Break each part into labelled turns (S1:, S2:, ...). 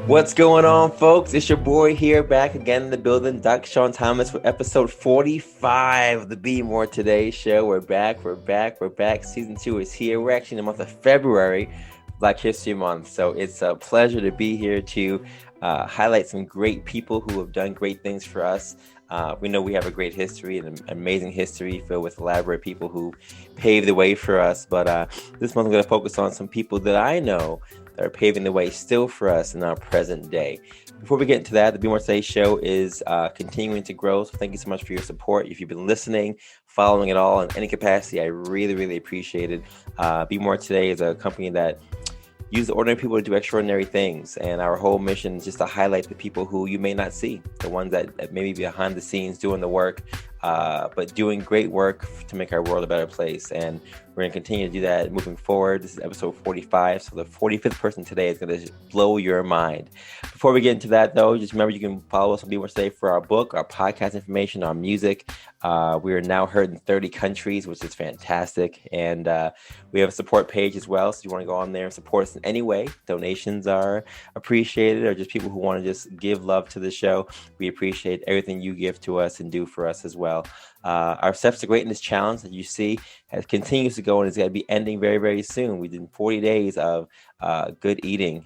S1: What's going on, folks? It's your boy here, back again in the building, Dr. Sean Thomas, for episode 45 of the Be More Today show. We're back. Season 2 is here. We're actually in the month of February, Black History Month. So it's a pleasure to be here to highlight some great people who have done great things for us. We know we have a great history, an amazing history filled with elaborate people who paved the way for us. But this month I'm going to focus on some people that I know that are paving the way still for us in our present day. Before we get into that, the Be More Today show is continuing to grow. So thank you so much for your support. If you've been listening, following it all in any capacity, I really, really appreciate it. Be More Today is a company that use ordinary people to do extraordinary things. And our whole mission is just to highlight the people who you may not see, the ones that maybe behind the scenes doing the work, but doing great work to make our world a better place. And we're going to continue to do that moving forward. This is episode 45. So the 45th person today is going to blow your mind. Before we get into that, though, just remember you can follow us on Be More Today for our book, our podcast information, our music. We are now heard in 30 countries, which is fantastic. And we have a support page as well. So you want to go on there and support us in any way. Donations are appreciated, or just people who want to just give love to the show. We appreciate everything you give to us and do for us as well. Our Steps to Greatness challenge that you see continues to go and is going to be ending very, very soon. We did 40 days of good eating,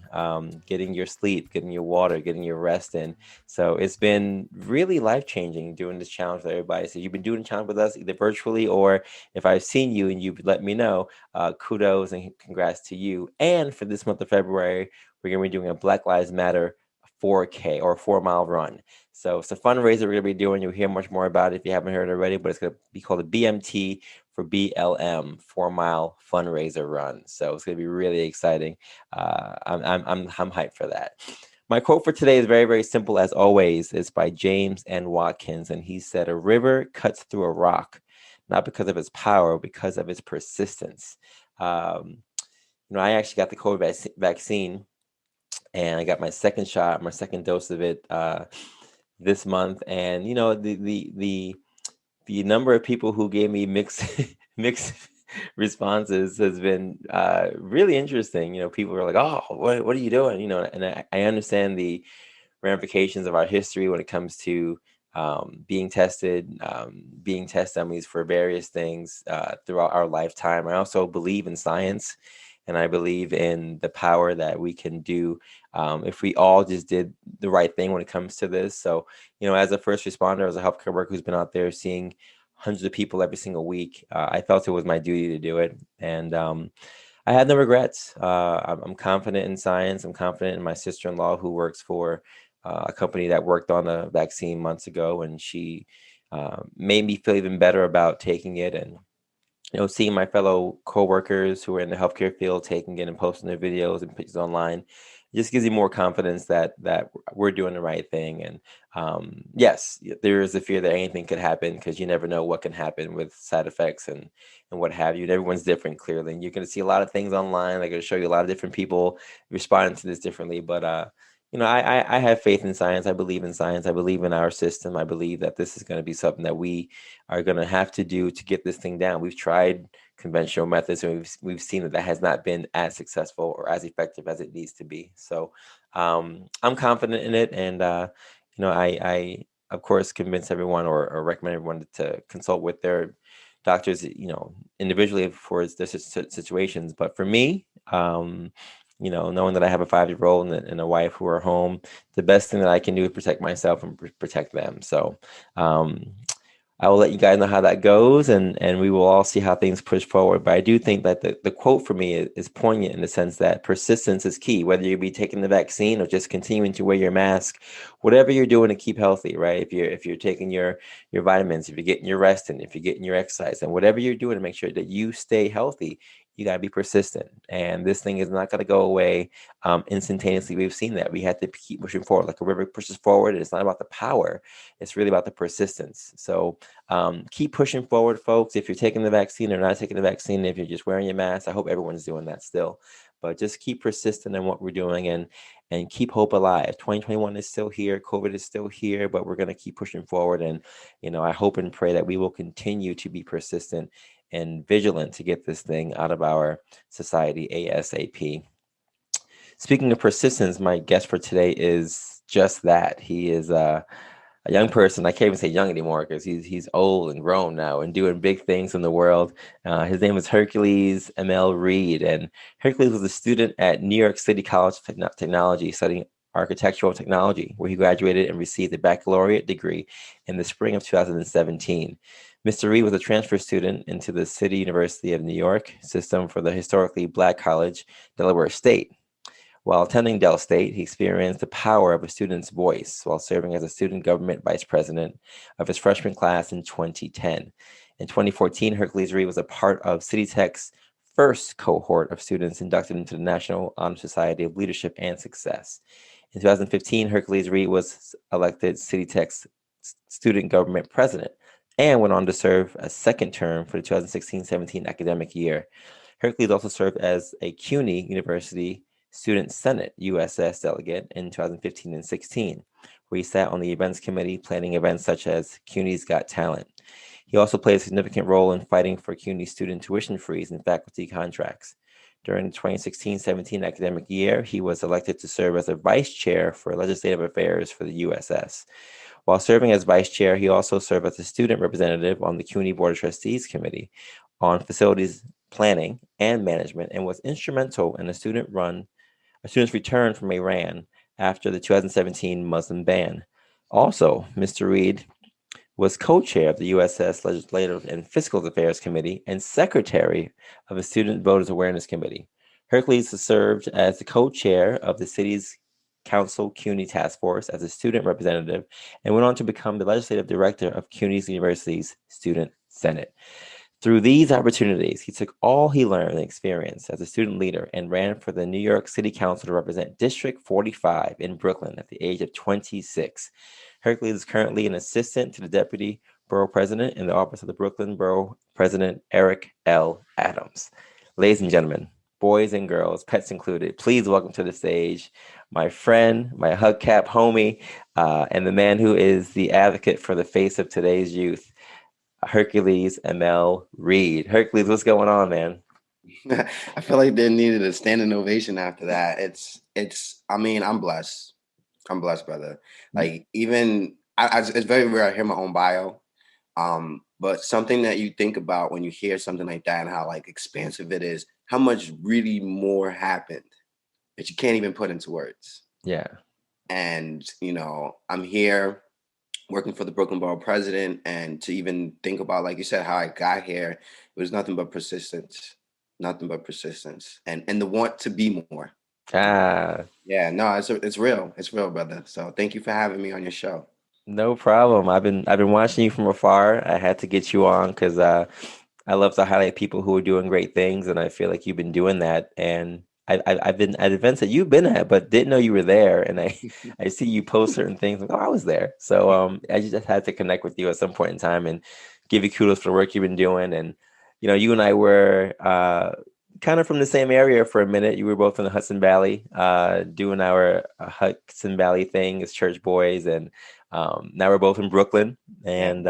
S1: getting your sleep, getting your water, getting your rest in. So it's been really life-changing doing this challenge with everybody. So you've been doing a challenge with us either virtually, or if I've seen you and you've let me know, kudos and congrats to you. And for this month of February, we're going to be doing a Black Lives Matter 4K or 4-mile run. So it's a fundraiser we're going to be doing. You'll hear much more about it if you haven't heard already, but it's going to be called a BMT for BLM, 4-mile fundraiser run. So it's going to be really exciting. I'm hyped for that. My quote for today is very, very simple as always. It's by James N. Watkins, and he said, "A river cuts through a rock, not because of its power, because of its persistence." I actually got the COVID vaccine, and I got my second dose of it this month. And the number of people who gave me mixed responses has been really interesting. People were like, "Oh, what are you doing?" And I understand the ramifications of our history when it comes to being tested dummies for various things throughout our lifetime. I also believe in science, and I believe in the power that we can do if we all just did the right thing when it comes to this. So, as a first responder, as a healthcare worker who's been out there seeing hundreds of people every single week, I felt it was my duty to do it. And I had no regrets. I'm confident in science. I'm confident in my sister-in-law, who works for a company that worked on the vaccine months ago, and she made me feel even better about taking it. And seeing my fellow coworkers who are in the healthcare field taking it and posting their videos and pictures online, it just gives you more confidence that we're doing the right thing. And yes, there is a fear that anything could happen, because you never know what can happen with side effects and what have you. And everyone's different, clearly. And you're going to see a lot of things online. They're going to show you a lot of different people responding to this differently. But I have faith in science. I believe in science. I believe in our system. I believe that this is going to be something that we are going to have to do to get this thing down. We've tried conventional methods, and we've seen that has not been as successful or as effective as it needs to be. So I'm confident in it. And, I of course, convince everyone or recommend everyone to consult with their doctors, individually for their situations. But for me, knowing that I have a 5-year-old and a wife who are home, the best thing that I can do is protect myself and protect them. So I will let you guys know how that goes, and we will all see how things push forward. But I do think that the quote for me is poignant in the sense that persistence is key, whether you be taking the vaccine or just continuing to wear your mask, whatever you're doing to keep healthy, right? If you're taking your vitamins, if you're getting your rest in, if you're getting your exercise, and whatever you're doing to make sure that you stay healthy, you got to be persistent. And this thing is not going to go away instantaneously. We've seen that. We have to keep pushing forward. Like a river pushes forward. It's not about the power. It's really about the persistence. So keep pushing forward, folks. If you're taking the vaccine or not taking the vaccine, if you're just wearing your mask, I hope everyone's doing that still. But just keep persistent in what we're doing, and keep hope alive. 2021 is still here. COVID is still here, but we're going to keep pushing forward. And, I hope and pray that we will continue to be persistent and vigilant to get this thing out of our society ASAP. Speaking of persistence, my guest for today is just that. He is a young person. I can't even say young anymore because he's old and grown now and doing big things in the world. His name is Hercules Emile Reid, and Hercules was a student at New York City College of Technology studying architectural technology, where he graduated and received a baccalaureate degree in the spring of 2017. Mr. Reid was a transfer student into the City University of New York system for the historically Black college, Delaware State. While attending Del State, he experienced the power of a student's voice while serving as a student government vice president of his freshman class in 2010. In 2014, Hercules Reid was a part of City Tech's first cohort of students inducted into the National Honor Society of Leadership and Success. In 2015, Hercules Reid was elected City Tech's student government president and went on to serve a second term for the 2016-17 academic year. Hercules also served as a CUNY University Student Senate USS delegate in 2015 and 16, where he sat on the events committee planning events such as CUNY's Got Talent. He also played a significant role in fighting for CUNY student tuition freeze and faculty contracts. During the 2016-17 academic year, he was elected to serve as a vice chair for legislative affairs for the USS. While serving as vice chair, he also served as a student representative on the CUNY Board of Trustees Committee on facilities planning and management and was instrumental in a student's return from Iran after the 2017 Muslim ban. Also, Mr. Reid was co-chair of the USS Legislative and Fiscal Affairs Committee and secretary of the Student Voters Awareness Committee. Hercules has served as the co-chair of the city's Council CUNY Taskforce as a student representative and went on to become the legislative director of CUNY University's Student Senate. Through these opportunities, he took all he learned and experienced as a student leader and ran for the New York City Council to represent District 45 in Brooklyn at the age of 26. Hercules is currently an assistant to the Deputy Borough President in the office of the Brooklyn Borough President, Eric L. Adams. Ladies and gentlemen, boys and girls, pets included, please welcome to the stage my friend, my hubcap homie, and the man who is the advocate for the face of today's youth, Hercules Emile Reid. Hercules, what's going on, man?
S2: I feel like they needed a standing ovation after that. I mean, I'm blessed. I'm blessed, brother. Like, even it's very rare I hear my own bio. But something that you think about when you hear something like that and how like expansive it is, how much really more happened that you can't even put into words.
S1: Yeah.
S2: And, I'm here working for the Brooklyn Borough President, and to even think about, like you said, how I got here, it was nothing but persistence, and the want to be more. Yeah, no, it's real, brother. So thank you for having me on your show.
S1: No problem. I've been watching you from afar. I had to get you on because I love to highlight people who are doing great things, and I feel like you've been doing that. And I've been at events that you've been at, but didn't know you were there. And I see you post certain things like, oh, I was there. So I just had to connect with you at some point in time and give you kudos for the work you've been doing. And you and I were kind of from the same area for a minute. You were both in the Hudson Valley, doing our Hudson Valley thing as church boys, and now we're both in Brooklyn. And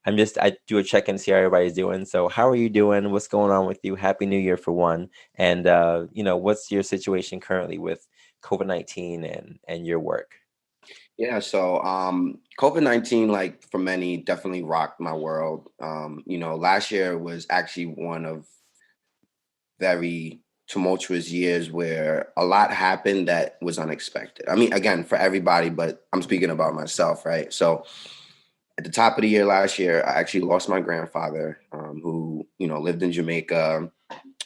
S1: I do a check-in to see how everybody's doing. So how are you doing? What's going on with you? Happy New Year for one. And what's your situation currently with COVID-19 and your work?
S2: Yeah, so COVID-19, like for many, definitely rocked my world. Last year was actually one of very tumultuous years where a lot happened that was unexpected. I mean, again, for everybody, but I'm speaking about myself, right? So at the top of the year last year, I actually lost my grandfather, who, lived in Jamaica.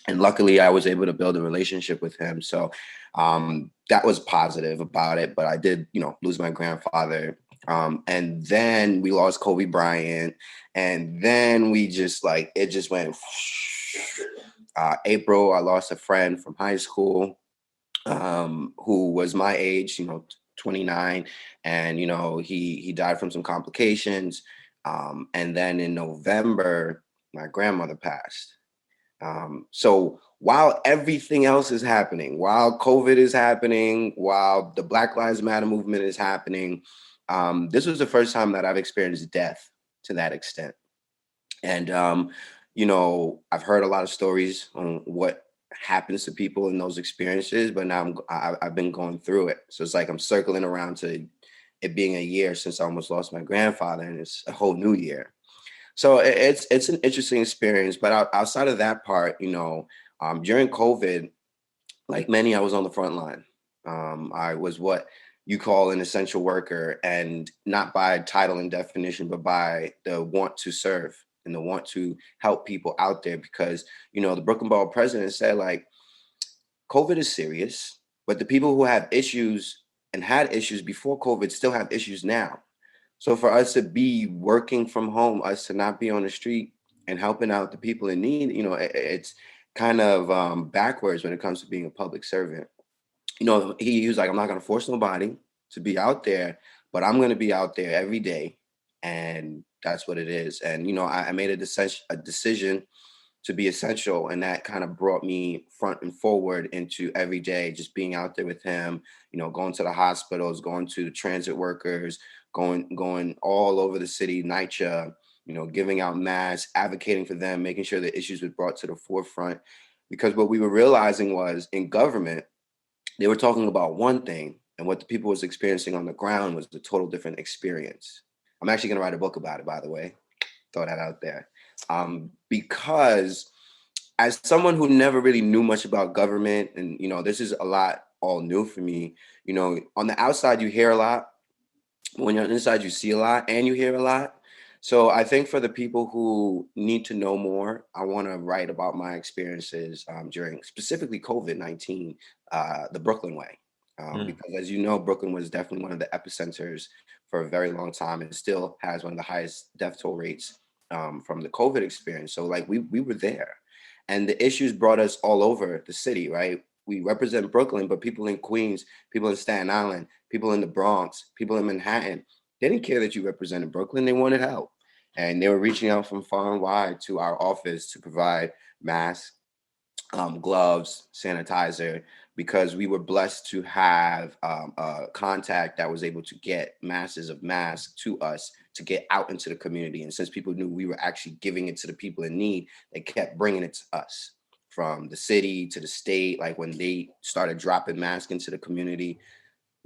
S2: And luckily, I was able to build a relationship with him. So that was positive about it. But I did, lose my grandfather. And then we lost Kobe Bryant. And then it just went. April, I lost a friend from high school who was my age, 29. And, he died from some complications. And then in November, my grandmother passed. So while everything else is happening, while COVID is happening, while the Black Lives Matter movement is happening, this was the first time that I've experienced death to that extent. And, I've heard a lot of stories on what happens to people in those experiences, but now I've been going through it. So it's like I'm circling around to it being a year since I almost lost my grandfather, and it's a whole new year. So it's an interesting experience. But outside of that part, during COVID, like many, I was on the front line. I was what you call an essential worker, and not by title and definition, but by the want to serve and the want to help people out there. Because the Brooklyn Borough President said, like, COVID is serious, but the people who have issues and had issues before COVID still have issues now. So for us to be working from home, us to not be on the street and helping out the people in need, it's kind of backwards when it comes to being a public servant. He was like, I'm not going to force nobody to be out there, but I'm going to be out there every day. And that's what it is. And, I made a decision to be essential. And that kind of brought me front and forward into every day, just being out there with him, going to the hospitals, going to the transit workers, going all over the city, NYCHA, giving out masks, advocating for them, making sure the issues were brought to the forefront. Because what we were realizing was in government, they were talking about one thing, and what the people was experiencing on the ground was a total different experience. I'm actually going to write a book about it, by the way. Throw that out there. Because as someone who never really knew much about government, and this is a lot all new for me, on the outside you hear a lot, when you're inside you see a lot and you hear a lot. So I think for the people who need to know more, I want to write about my experiences during specifically COVID-19, the Brooklyn way. Because as you know, Brooklyn was definitely one of the epicenters for a very long time, and still has one of the highest death toll rates from the COVID experience. So like we were there, and the issues brought us all over the city, right? We represent Brooklyn, but people in Queens, people in Staten Island, people in the Bronx, people in Manhattan, they didn't care that you represented Brooklyn. They wanted help. And they were reaching out from far and wide to our office to provide masks, gloves, sanitizer, because we were blessed to have a contact that was able to get masses of masks to us to get out into the community. And since people knew we were actually giving it to the people in need, they kept bringing it to us, from the city to the state. Like when they started dropping masks into the community,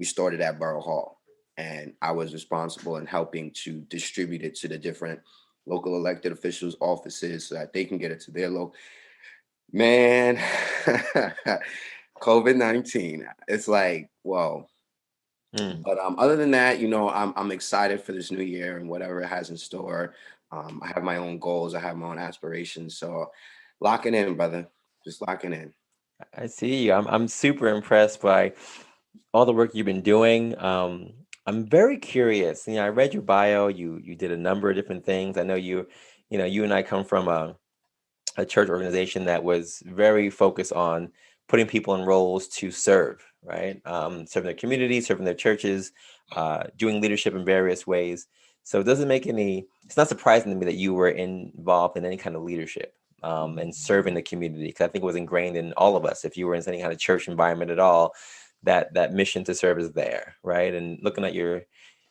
S2: we started at Borough Hall. And I was responsible in helping to distribute it to the different local elected officials' offices so that they can get it to their local. Man, COVID-19. It's like, whoa. But other than that, I'm excited for this new year and whatever it has in store. I have my own goals. I have my own aspirations. So locking in, brother. Just locking in.
S1: I see you. I'm super impressed by all the work you've been doing. I'm very curious. I read your bio. You did a number of different things. I know you and I come from a church organization that was very focused on putting people in roles to serve, right? Serving their community, serving their churches, doing leadership in various ways. So it's not surprising to me that you were involved in any kind of leadership and serving the community, because I think it was ingrained in all of us. If you were in any kind of church environment at all, that mission to serve is there, right? And looking at your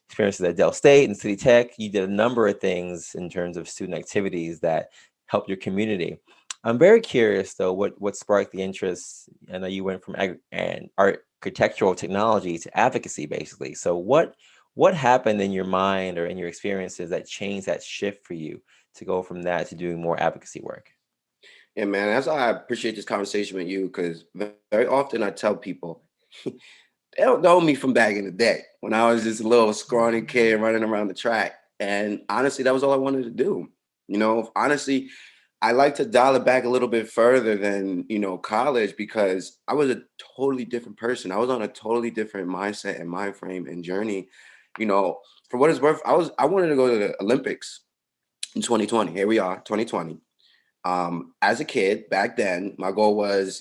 S1: experiences at Del State and City Tech, you did a number of things in terms of student activities that help your community. I'm very curious, though, what sparked the interest. I know you went from architectural technology to advocacy, basically. So what happened in your mind or in your experiences that changed that shift for you to go from that to doing more advocacy work?
S2: Yeah, man, that's why I appreciate this conversation with you, because very often I tell people, they don't know me from back in the day when I was just a little scrawny kid running around the track. And honestly, that was all I wanted to do. Honestly, I like to dial it back a little bit further than, college, because I was a totally different person. I was on a totally different mindset and mind frame and journey. For what it's worth, I wanted to go to the Olympics in 2020. Here we are, 2020. As a kid back then, my goal was,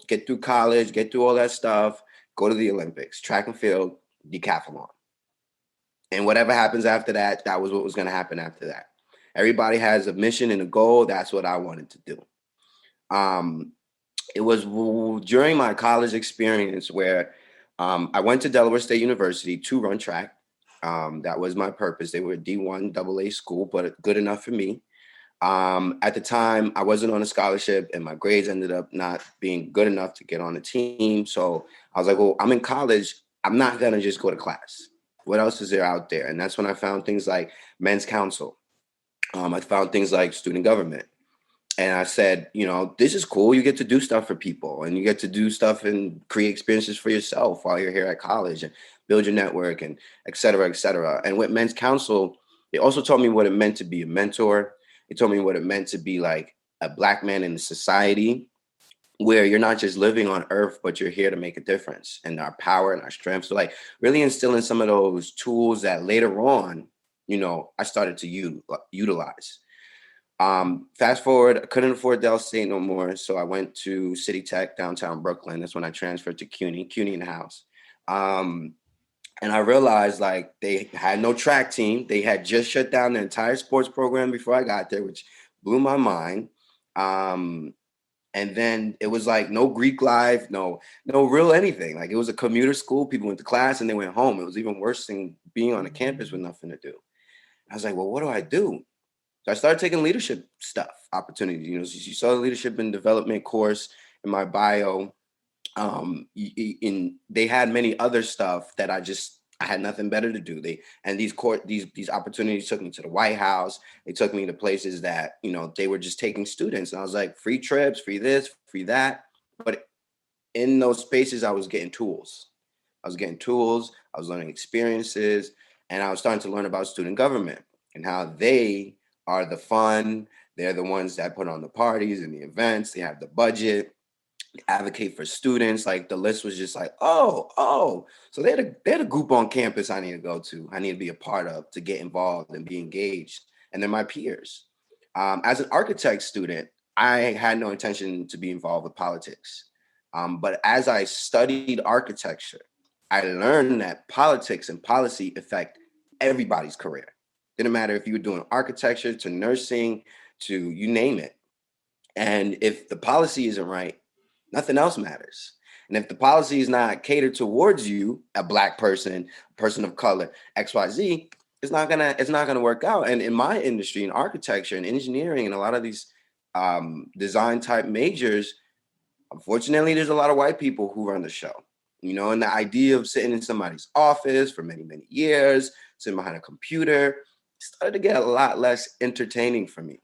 S2: get through college, get through all that stuff, go to the Olympics, track and field, decathlon. And whatever happens after that, that was what was going to happen after that. Everybody has a mission and a goal. That's what I wanted to do. It was during my college experience where I went to Delaware State University to run track. That was my purpose. They were a D1 AA school, but good enough for me. At the time, I wasn't on a scholarship and my grades ended up not being good enough to get on the team. So I was like, well, I'm in college. I'm not going to just go to class. What else is there out there? And that's when I found things like men's council. I found things like student government. And I said, this is cool. You get to do stuff for people and you get to do stuff and create experiences for yourself while you're here at college and build your network and et cetera, et cetera. And with men's council, they also taught me what it meant to be a mentor. It told me what it meant to be like a Black man in society where you're not just living on earth, but you're here to make a difference and our power and our strength. So like really instilling some of those tools that later on, I started to utilize. Fast forward, I couldn't afford Delaware State no more. So I went to City Tech downtown Brooklyn. That's when I transferred to CUNY in the house. And I realized like they had no track team. They had just shut down the entire sports program before I got there, which blew my mind. And then it was like no Greek life, no real anything. Like it was a commuter school. People went to class and they went home. It was even worse than being on a campus with nothing to do. I was like, well, what do I do? So I started taking leadership stuff, opportunities. You saw the leadership and development course in my bio. They had many other stuff that I had nothing better to do. These opportunities took me to the White House. They took me to places that, they were just taking students. And I was like, free trips, free this, free that. But in those spaces, I was getting tools. I was learning experiences, and I was starting to learn about student government and how they are the fun. They're the ones that put on the parties and the events. They have the budget, advocate for students. Like the list was just like, oh. So they're the group on campus I need to go to. I need to be a part of to get involved and be engaged. And they're my peers. As an architect student, I had no intention to be involved with politics. But as I studied architecture, I learned that politics and policy affect everybody's career. Didn't matter if you were doing architecture to nursing to you name it. And if the policy isn't right, nothing else matters. And if the policy is not catered towards you, a Black person, a person of color, XYZ, it's not gonna work out. And in my industry, in architecture and engineering and a lot of these design type majors, unfortunately, there's a lot of white people who run the show. And the idea of sitting in somebody's office for many, many years, sitting behind a computer, started to get a lot less entertaining for me.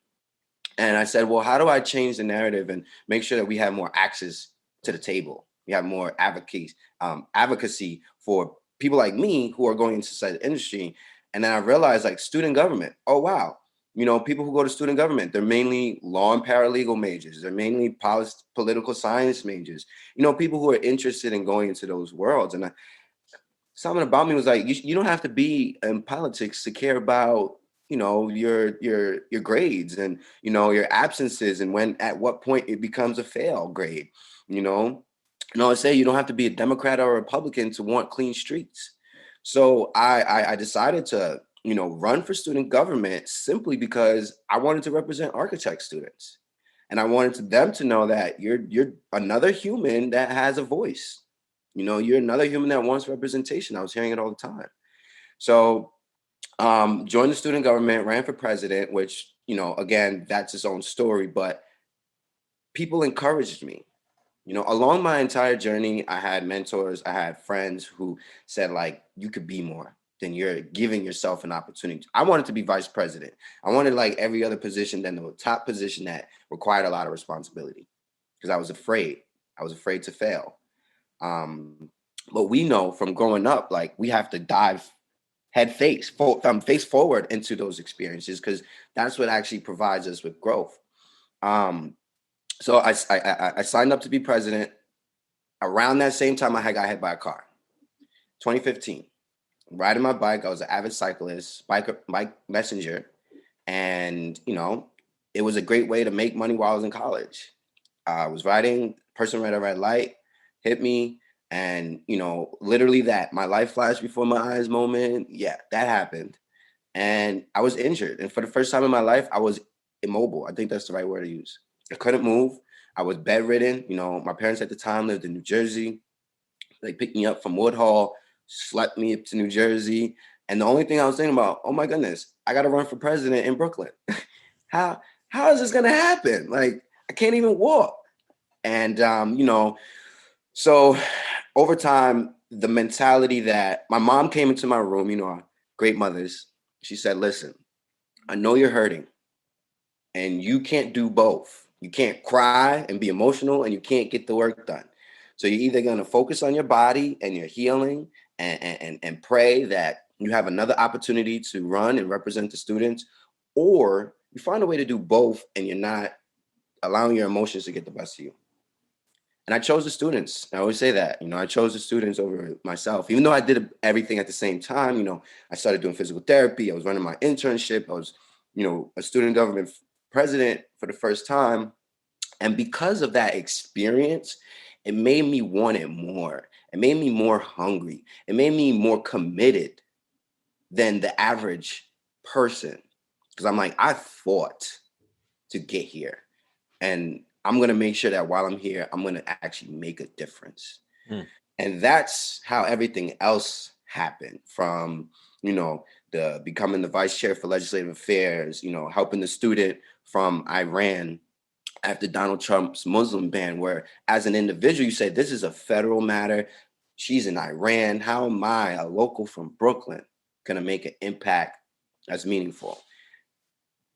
S2: And I said, well, how do I change the narrative and make sure that we have more access to the table? We have more advocacy for people like me who are going into the industry. And then I realized like student government. Oh, wow. People who go to student government, they're mainly law and paralegal majors. They're mainly political science majors. People who are interested in going into those worlds. And something about me was like, you don't have to be in politics to care about your grades and your absences and at what point it becomes a fail grade. I say you don't have to be a Democrat or a Republican to want clean streets. So I decided to run for student government simply because I wanted to represent architect students, and I wanted them to know that you're another human that has a voice. You're another human that wants representation. I was hearing it all the time. So joined the student government, ran for president, which, again, that's its own story, but people encouraged me. Along my entire journey, I had mentors, I had friends who said, like, you could be more than you're giving yourself an opportunity. I wanted to be vice president. I wanted like every other position, then the top position that required a lot of responsibility because I was afraid. I was afraid to fail. But we know from growing up, like we have to dive face forward into those experiences because that's what actually provides us with growth. So I signed up to be president. Around that same time, I got hit by a car. 2015. Riding my bike, I was an avid cyclist, bike messenger, and it was a great way to make money while I was in college. I was riding, person ran a red light, hit me, and literally that my life flashed before my eyes moment. Yeah, that happened, and I was injured. And for the first time in my life, I was immobile. I think that's the right word to use. I couldn't move. I was bedridden. My parents at the time lived in New Jersey. They picked me up from Woodhall, slept me up to New Jersey. And the only thing I was thinking about, oh my goodness, I got to run for president in Brooklyn. How how is this gonna happen? Like, I can't even walk. And so over time, the mentality that my mom came into my room, great mothers, she said, listen, I know you're hurting and you can't do both. You can't cry and be emotional and you can't get the work done. So you're either going to focus on your body and your healing and pray that you have another opportunity to run and represent the students, or you find a way to do both and you're not allowing your emotions to get the best of you. And I chose the students. I always say that, I chose the students over myself, even though I did everything at the same time. I started doing physical therapy. I was running my internship. I was, a student government president for the first time. And because of that experience, it made me want it more. It made me more hungry. It made me more committed than the average person. Because I'm like, I fought to get here. And I'm going to make sure that while I'm here, I'm going to actually make a difference. And that's how everything else happened, from, the becoming the vice chair for legislative affairs, helping the student from Iran after Donald Trump's Muslim ban, where as an individual, you say, this is a federal matter. She's in Iran. How am I, a local from Brooklyn, going to make an impact that's meaningful?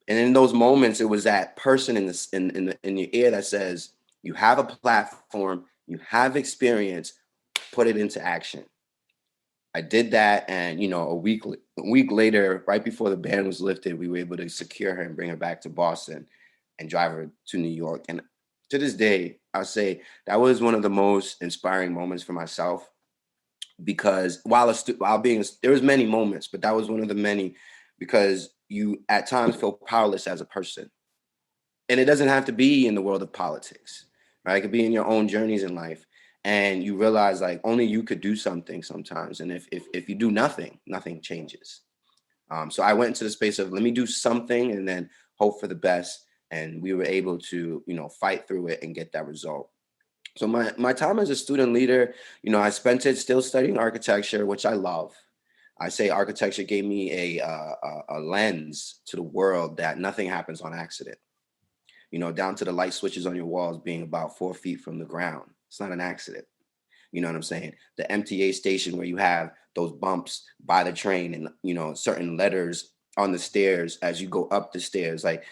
S2: And in those moments, it was that person in your ear that says, you have a platform, you have experience, put it into action. I did that. And, a week later, right before the ban was lifted, we were able to secure her and bring her back to Boston and drive her to New York. And to this day, I'll say that was one of the most inspiring moments for myself, because there was many moments, but that was one of the many, because you at times feel powerless as a person. And it doesn't have to be in the world of politics, right? It could be in your own journeys in life. And you realize like only you could do something sometimes. And if you do nothing, nothing changes. So I went into the space of, let me do something and then hope for the best. And we were able to, fight through it and get that result. So my time as a student leader, I spent it still studying architecture, which I love. I say architecture gave me a lens to the world that nothing happens on accident. Down to the light switches on your walls being about 4 feet from the ground. It's not an accident. You know what I'm saying? The MTA station where you have those bumps by the train and, certain letters on the stairs as you go up the stairs. Like,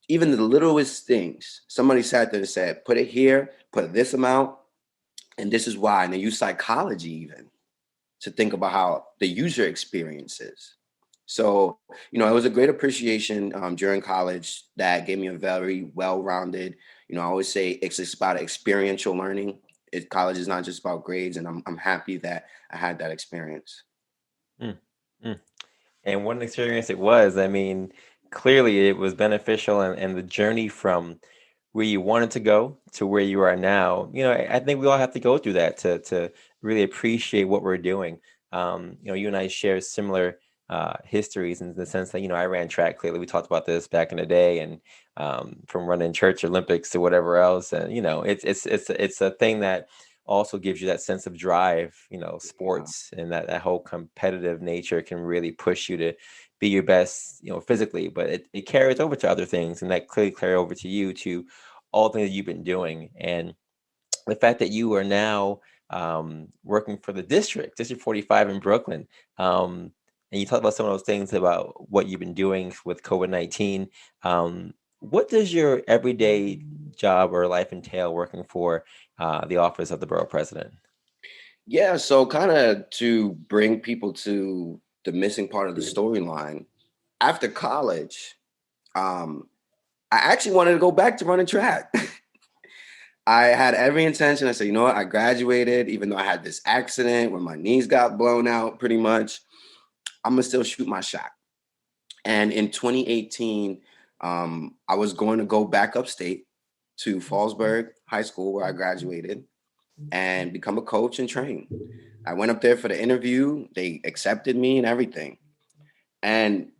S2: even the littlest things, somebody sat there and said, put it here, put this amount, and this is why. And they use psychology even to think about how the user experience is. So, it was a great appreciation during college that gave me a very well-rounded, I always say it's just about experiential learning. College is not just about grades, and I'm happy that I had that experience.
S1: Mm, mm. And what an experience it was. I mean, clearly it was beneficial, and the journey from where you wanted to go to where you are now, I think we all have to go through that to really appreciate what we're doing. You and I share similar histories in the sense that, I ran track. Clearly, we talked about this back in the day, and from running church Olympics to whatever else. And, it's a thing that also gives you that sense of drive. Sports and that whole competitive nature can really push you to be your best, physically, but it carries over to other things, and that clearly carry over to you, to all the things that you've been doing. And the fact that you are now working for the District 45 in Brooklyn. And you talked about some of those things about what you've been doing with COVID-19. What does your everyday job or life entail working for the office of the Borough President?
S2: Yeah, so kind of to bring people to the missing part of the storyline, after college, um, I actually wanted to go back to running track. I had every intention. I said, you know what? I graduated, even though I had this accident where my knees got blown out pretty much. I'm going to still shoot my shot. And in 2018, I was going to go back upstate to Fallsburg High School, where I graduated, and become a coach and train. I went up there for the interview. They accepted me and everything. And,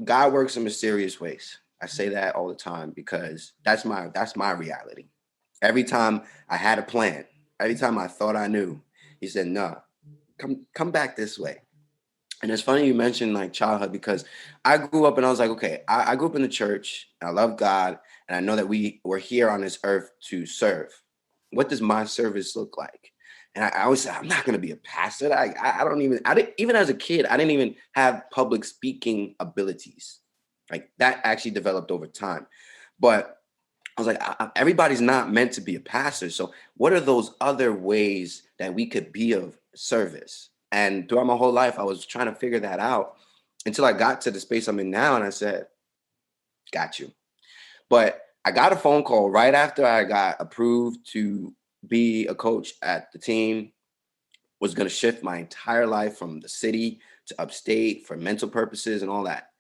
S2: God works in mysterious ways. I say that all the time because that's my reality. Every time I had a plan, every time I thought I knew, he said, no, come back this way. And it's funny you mentioned like childhood, because I grew up and I was like, okay, I grew up in the church. I love God. And I know that we were here on this earth to serve. What does my service look like? And I always said, I'm not going to be a pastor. I don't even, I didn't, even as a kid, I didn't even have public speaking abilities. Like that actually developed over time. But I was like, everybody's not meant to be a pastor. So what are those other ways that we could be of service? And throughout my whole life, I was trying to figure that out until I got to the space I'm in now. And I said, got you. But I got a phone call right after I got approved to be a coach at the team. Was going to shift my entire life from the city to upstate for mental purposes and all that.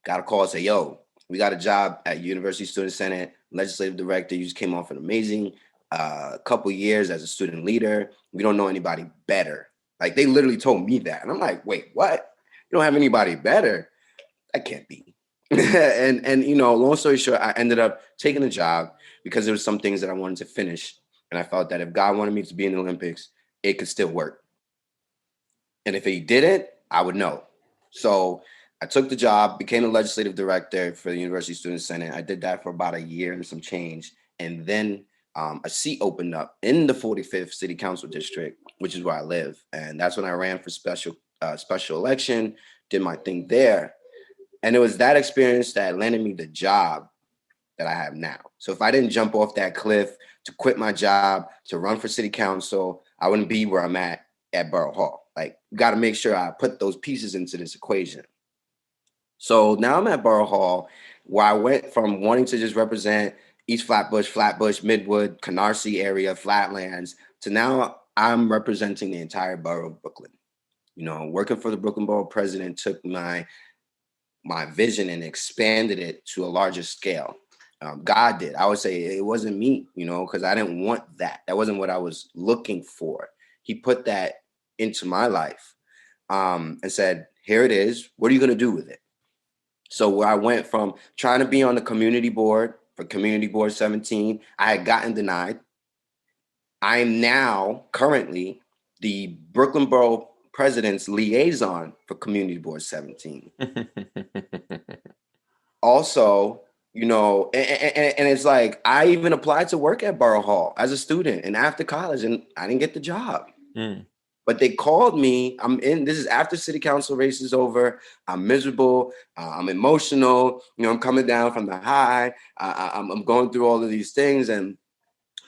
S2: Got a call and say, yo, we got a job at University Student Senate, legislative director. You just came off an amazing couple years as a student leader. We don't know anybody better. Like they literally told me that. And I'm like, wait, what? You don't have anybody better? That can't be. and you know, long story short, I ended up taking the job because there was some things that I wanted to finish. And I felt that if God wanted me to be in the Olympics, it could still work. And if he didn't, I would know. So I took the job, became a legislative director for the University Student Senate. I did that for about a year and some change. And then a seat opened up in the 45th City Council District, which is where I live. And that's when I ran for special election, did my thing there. And it was that experience that landed me the job that I have now. So if I didn't jump off that cliff to quit my job, to run for city council, I wouldn't be where I'm at Borough Hall. Like, got to make sure I put those pieces into this equation. So now I'm at Borough Hall, where I went from wanting to just represent East Flatbush, Midwood, Canarsie area, Flatlands, to now I'm representing the entire borough of Brooklyn. You know, working for the Brooklyn Borough President took my vision and expanded it to a larger scale. God did. I would say it wasn't me, you know, because I didn't want that. That wasn't what I was looking for. He put that into my life and said, here it is. What are you going to do with it? So where I went from trying to be on the community board for Community Board 17, I had gotten denied. I am now currently the Brooklyn Borough President's liaison for Community Board 17. Also, you know, and it's like, I even applied to work at Borough Hall as a student and after college, and I didn't get the job. But they called me. This is after city council race is over. I'm miserable. I'm emotional. You know, I'm coming down from the high. I'm going through all of these things. And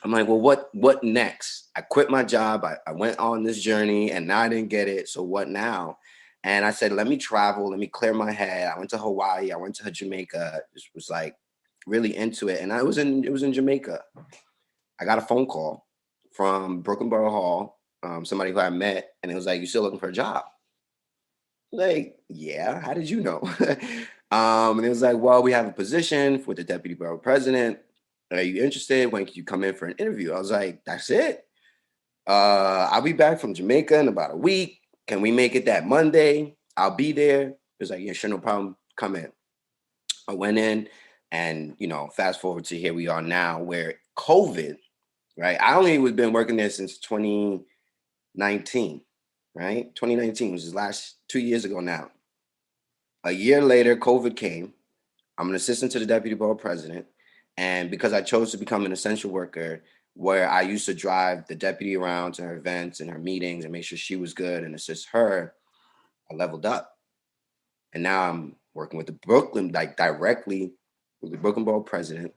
S2: I'm like, well, what next? I quit my job. I went on this journey and now I didn't get it. So what now? And I said, let me travel. Let me clear my head. I went to Hawaii. I went to Jamaica. Just was like really into it. And it was in Jamaica. I got a phone call from Brooklyn Borough Hall. Somebody who I met, and it was like, you still looking for a job? Like, yeah, how did you know? And it was like, well, we have a position with the Deputy Borough President. Are you interested? When can you come in for an interview? I was like, that's it. I'll be back from Jamaica in about a week. Can we make it that Monday? I'll be there. It was like, yeah, sure, no problem. Come in. I went in, and, you know, fast forward to here we are now, where COVID, right? I only was been working there since 2019, right? 2019 was his last 2 years ago now. A year later, COVID came. I'm an assistant to the Deputy Borough President. And because I chose to become an essential worker, where I used to drive the deputy around to her events and her meetings and make sure she was good and assist her, I leveled up. And now I'm working with the Brooklyn, like directly with the Brooklyn Borough President,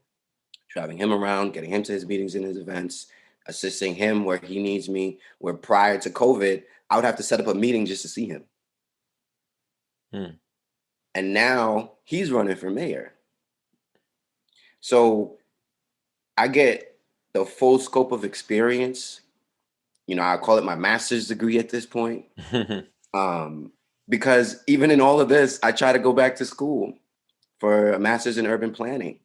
S2: driving him around, getting him to his meetings and his events, assisting him where he needs me, where prior to COVID, I would have to set up a meeting just to see him. And now he's running for mayor. So I get the full scope of experience. You know, I call it my master's degree at this point. Because even in all of this, I try to go back to school for a master's in urban planning.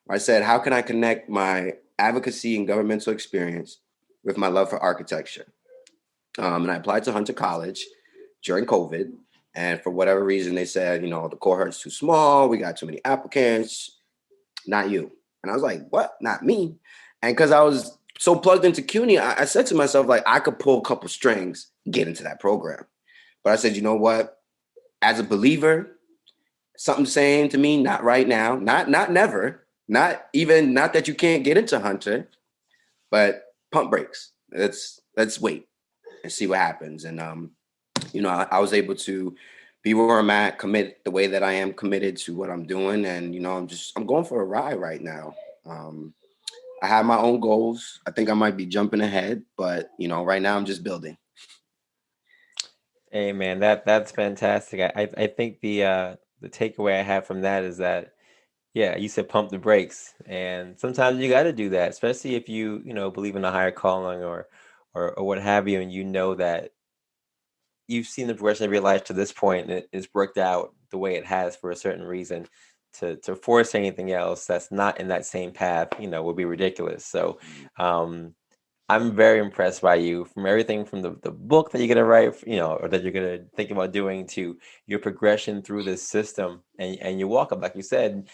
S2: Where I said, how can I connect my advocacy and governmental experience with my love for architecture? And I applied to Hunter College during COVID. And for whatever reason, they said, you know, the cohort's too small. We got too many applicants. Not you. And I was like, what? Not me. And because I was so plugged into CUNY, I said to myself, like, I could pull a couple strings, get into that program. But I said, you know what? as a believer, something saying to me, not right now, not never, not that you can't get into Hunter, but pump brakes. Let's wait and see what happens. And I was able to be where I'm at, commit the way that I am committed to what I'm doing, and I'm going for a ride right now. I have my own goals. I think I might be jumping ahead, but right now I'm just building.
S1: Hey man, that's fantastic. I think the takeaway I have from that is that, yeah, you said pump the brakes, and sometimes you got to do that, especially if you believe in a higher calling or what have you, and you know that you've seen the progression of your life to this point, and it's worked out the way it has for a certain reason. To force anything else that's not in that same path, would be ridiculous. So, I'm very impressed by you, from everything from the book that you're gonna write, or that you're gonna think about doing, to your progression through this system and your walk up. Like you said,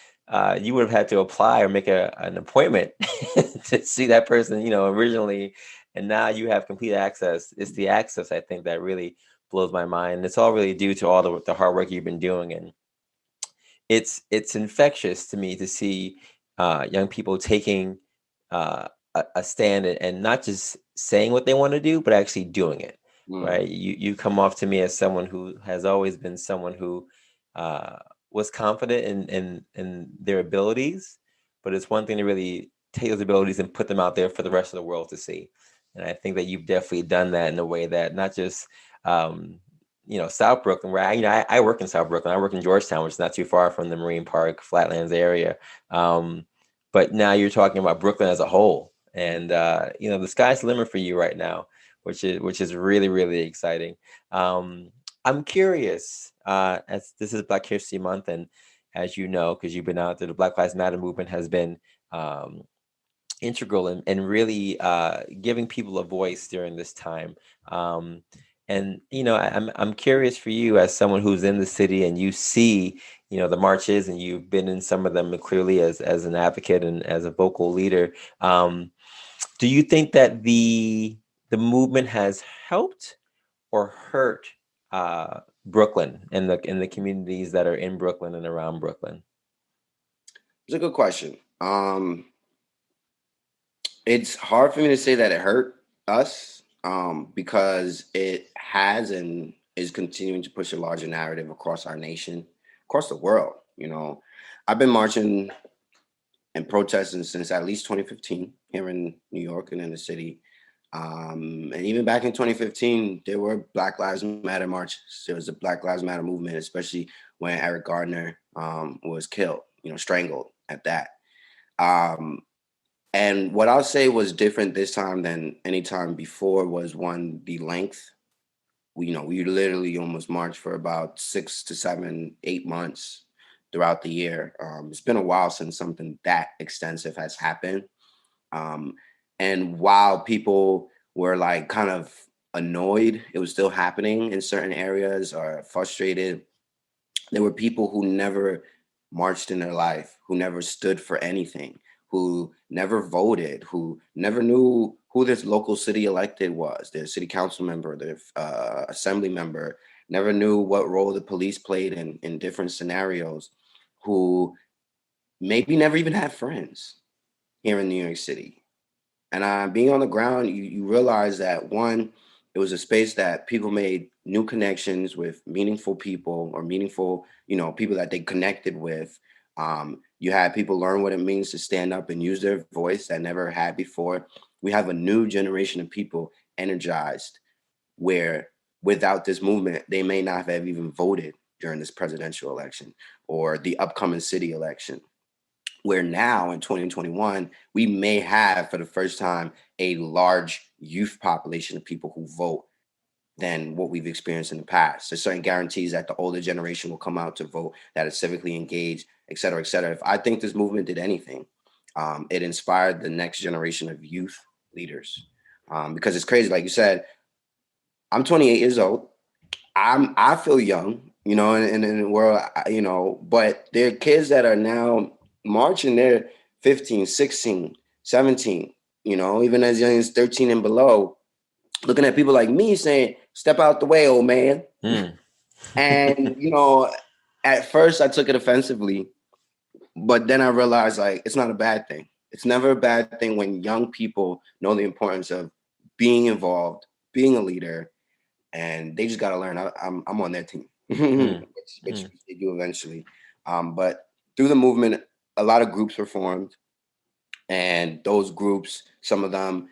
S1: you would have had to apply or make an appointment to see that person, originally, and now you have complete access. It's the access, I think, that really blows my mind. It's all really due to all the hard work you've been doing, and it's infectious to me to see young people taking a stand and not just saying what they want to do, but actually doing it. Right? You come off to me as someone who has always been someone who was confident in their abilities, but it's one thing to really take those abilities and put them out there for the rest of the world to see. And I think that you've definitely done that in a way that not just South Brooklyn, where I work in South Brooklyn. I work in Georgetown, which is not too far from the Marine Park, Flatlands area. But now you're talking about Brooklyn as a whole, and the sky's the limit for you right now, which is really, really exciting. I'm curious, as this is Black History Month, and as you know, because you've been out there, the Black Lives Matter movement has been integral in really giving people a voice during this time. And I'm curious for you, as someone who's in the city and you see the marches, and you've been in some of them clearly as an advocate and as a vocal leader. Do you think that the movement has helped or hurt Brooklyn and the communities that are in Brooklyn and around Brooklyn?
S2: It's a good question. It's hard for me to say that it hurt us because it has and is continuing to push a larger narrative across our nation, across the world. I've been marching and protesting since at least 2015 here in New York and in the city. And even back in 2015, there were Black Lives Matter marches. There was a Black Lives Matter movement, especially when Eric Gardner was killed, strangled at that. And what I'll say was different this time than any time before was, one, the length. We literally almost marched for about 6 to 7, 8 months throughout the year. It's been a while since something that extensive has happened. And while people were like kind of annoyed, it was still happening in certain areas, or frustrated, there were people who never marched in their life, who never stood for anything, who never voted, who never knew who this local city elected was, their city council member, their assembly member, never knew what role the police played in different scenarios, who maybe never even had friends here in New York City. And being on the ground, you realize that, one, it was a space that people made new connections with meaningful people, or meaningful, people that they connected with. You had people learn what it means to stand up and use their voice that never had before. We have a new generation of people energized, where without this movement, they may not have even voted during this presidential election or the upcoming city election. Where now in 2021, we may have for the first time a large youth population of people who vote than what we've experienced in the past. There's certain guarantees that the older generation will come out to vote, that is civically engaged, et cetera, et cetera. If I think this movement did anything, it inspired the next generation of youth leaders. Because it's crazy, like you said, I'm 28 years old. I feel young, in the world, but there are kids that are now marching, they're 15, 16, 17, even as young as 13 and below, looking at people like me saying, "Step out the way, old man." And, at first I took it offensively, but then I realized like it's not a bad thing. It's never a bad thing when young people know the importance of being involved, being a leader, and they just got to learn. I'm on their team,
S1: Mm,
S2: which
S1: mm,
S2: they do eventually. But through the movement, a lot of groups were formed, and those groups, some of them,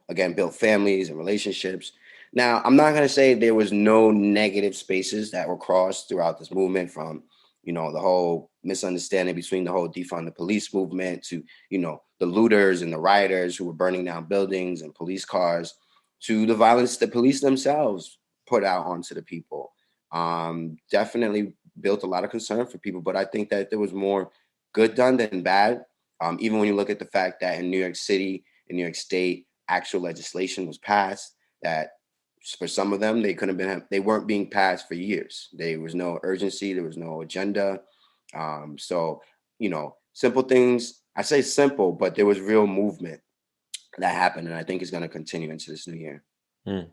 S2: again, built families and relationships. Now, I'm not going to say there was no negative spaces that were crossed throughout this movement, from the whole misunderstanding between the whole defund the police movement to the looters and the rioters who were burning down buildings and police cars, to the violence the police themselves put out onto the people. Definitely built a lot of concern for people, but I think that there was more good done than bad. Even when you look at the fact that in New York City, in New York State, actual legislation was passed that for some of them they weren't being passed for years. There was no urgency, there was no agenda. So simple things. I say simple, but there was real movement that happened, and I think it's going to continue into this new year.
S1: mm.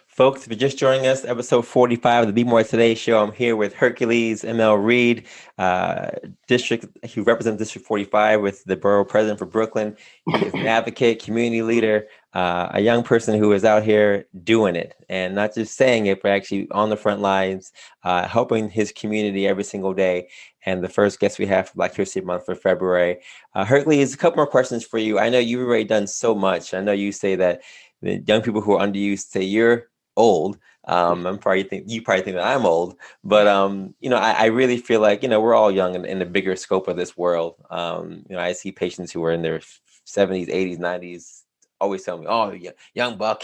S1: Folks, if you're just joining us, episode 45 of the Be More Today show, I'm here with Hercules Emile Reid, who represents District 45 with the Borough President for Brooklyn. He is an advocate, community leader, a young person who is out here doing it, and not just saying it, but actually on the front lines, helping his community every single day. And the first guest we have for Black History Month for February. Hercules, a couple more questions for you. I know you've already done so much. I know you say that the young people who are under you say you're old. You probably think that I'm old, but I really feel like we're all young in the bigger scope of this world. I see patients who are in their 70s, 80s, 90s always tell me, "Oh, yeah, young buck,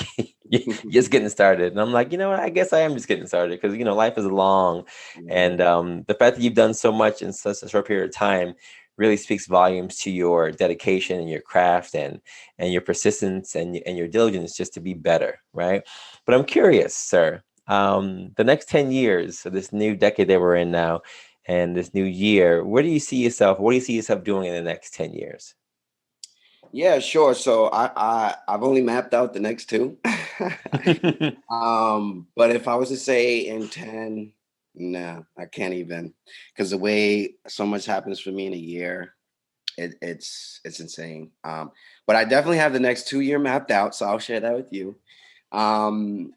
S1: you're just getting started," and I'm like, what? I guess I am just getting started because life is long, and the fact that you've done so much in such a short period of time really speaks volumes to your dedication and your craft and your persistence and your diligence just to be better, right? But I'm curious, sir, the next 10 years, so this new decade that we're in now and this new year, what do you see yourself doing in the next 10 years?
S2: Yeah, sure. So I've only mapped out the next two. But if I was to say in 10, no, I can't even, because the way so much happens for me in a year, it's insane. But I definitely have the next 2 year mapped out, so I'll share that with you. Um,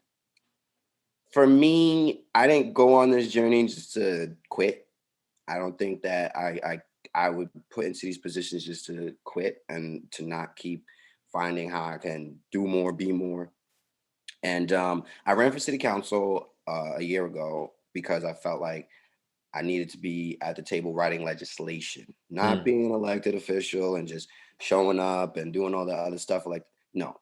S2: for me, I didn't go on this journey just to quit. I don't think that I would put into these positions just to quit and to not keep finding how I can do more, be more. And I ran for city council a year ago because I felt like I needed to be at the table writing legislation, not
S1: Mm,
S2: being an elected official and just showing up and doing all the other stuff. Like, no,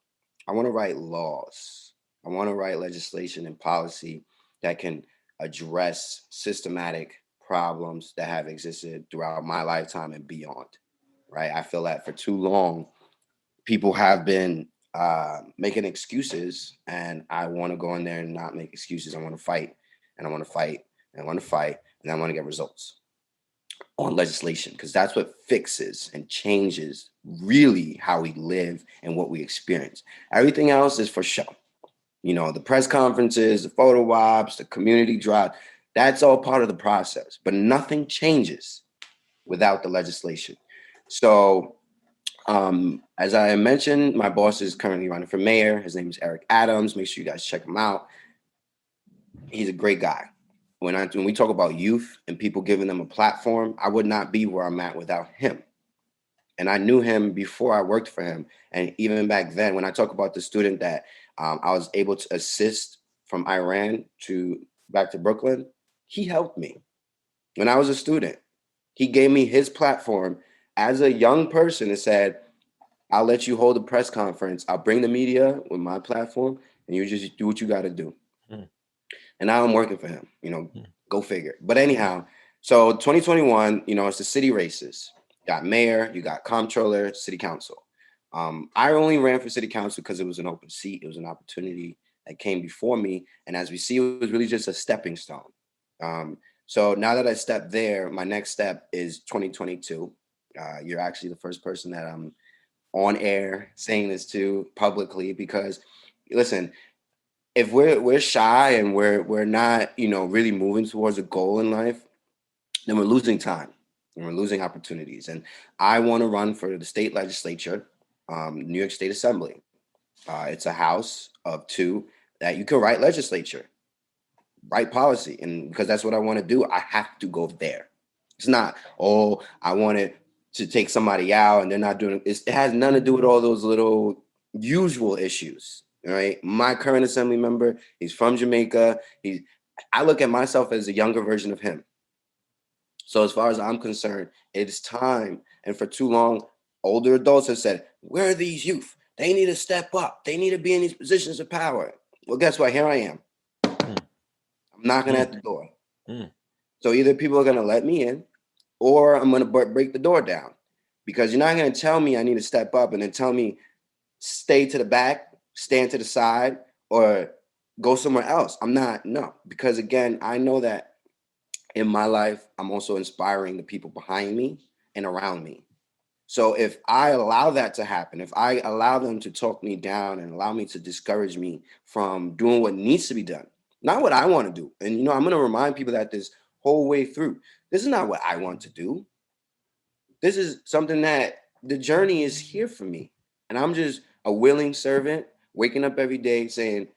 S2: I want to write laws. I want to write legislation and policy that can address systematic problems that have existed throughout my lifetime and beyond. Right. I feel that for too long, people have been making excuses, and I want to go in there and not make excuses. I want to fight, and I want to fight, and I want to fight, and I want to get results on legislation, because that's what fixes and changes really how we live and what we experience. Everything else is for show. The press conferences, the photo ops, the community drive, that's all part of the process, but nothing changes without the legislation. So as I mentioned, my boss is currently running for mayor. His name is Eric Adams. Make sure you guys check him out. He's a great guy. When we talk about youth and people giving them a platform, I would not be where I'm at without him. And I knew him before I worked for him. And even back then, when I talk about the student that I was able to assist from Iran to back to Brooklyn, he helped me when I was a student. He gave me his platform as a young person and said, I'll let you hold a press conference. I'll bring the media with my platform, and you just do what you got to do.
S1: mm,
S2: And now I'm working for him.
S1: mm,
S2: Go figure. But anyhow, so 2021, it's the city races. You got mayor, you got comptroller, city council. I only ran for city council because it was an open seat. It was an opportunity that came before me, and as we see, it was really just a stepping stone. So now that I stepped there, my next step is 2022. You're actually the first person that I'm on air saying this to publicly, because listen, if we're shy and we're not, really moving towards a goal in life, then we're losing time and we're losing opportunities. And I want to run for the state legislature, New York State Assembly. It's a house of two that you can write legislature, write policy. And because that's what I want to do, I have to go there. It's not, oh, I wanted to take somebody out and they're not doing it. It has nothing to do with all those little usual issues. Right. My current assembly member, he's from Jamaica. I look at myself as a younger version of him. So as far as I'm concerned, it's time. And for too long, older adults have said, where are these youth? They need to step up. They need to be in these positions of power. Well, guess what? Here I am. I'm knocking at the door. So either people are going to let me in or I'm going to break the door down, because you're not going to tell me I need to step up and then tell me stay to the back, stand to the side, or go somewhere else. I'm not, no, because again, I know that in my life, I'm also inspiring the people behind me and around me. So if I allow that to happen, if I allow them to talk me down and allow me to discourage me from doing what needs to be done, not what I want to do. And, I'm going to remind people that this whole way through, this is not what I want to do. This is something that the journey is here for me. And I'm just a willing servant, waking up every day saying,